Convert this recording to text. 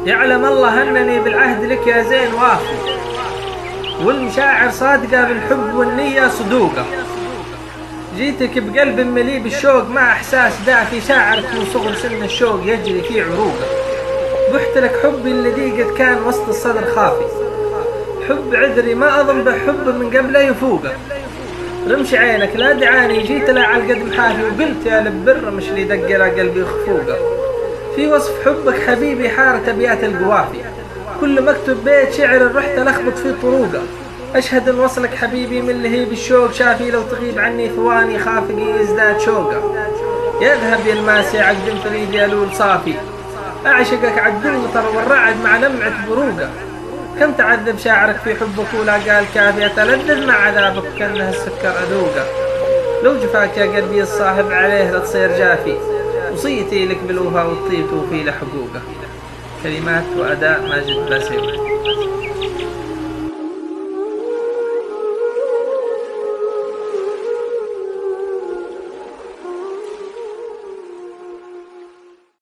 يعلم الله أنني بالعهد لك يا زين وافي، والمشاعر صادقة بالحب والنية صدوقة. جيتك بقلب مليء بالشوق مع إحساس دافي، شاعرك من صغر سن الشوق يجري في عروقه. بحت لك حبي الذي قد كان وسط الصدر خافي، حب عذري ما أظن بحب من قبله يفوقه. رمش عينك لا دعاني جيت له على القد محافي، وقلت يا لبر مش لي دقر قلبي خفوقه. في وصف حبك حبيبي حارة أبيات القوافي، كل مكتوب بيت شعر رحت لخبط في طروقه. أشهد أن وصلك حبيبي من لهيب الشوق شافي، لو تغيب عني ثواني خافقي يزداد شوقه. يذهب يا الماسي عقد فريد يا لول صافي، أعشقك عقد المطر والرعد مع لمعة بروقه. كم تعذب شاعرك في حبك ولا قال كافي، أتلذذ مع عذابك كأنه السكر أذوقه. لو جفاك يا قلبي الصاحب عليه لا تصير جافي، وصيتي لك بالوفا والطيب توفي له حقوقه. كلمات وأداء ماجد باسيل.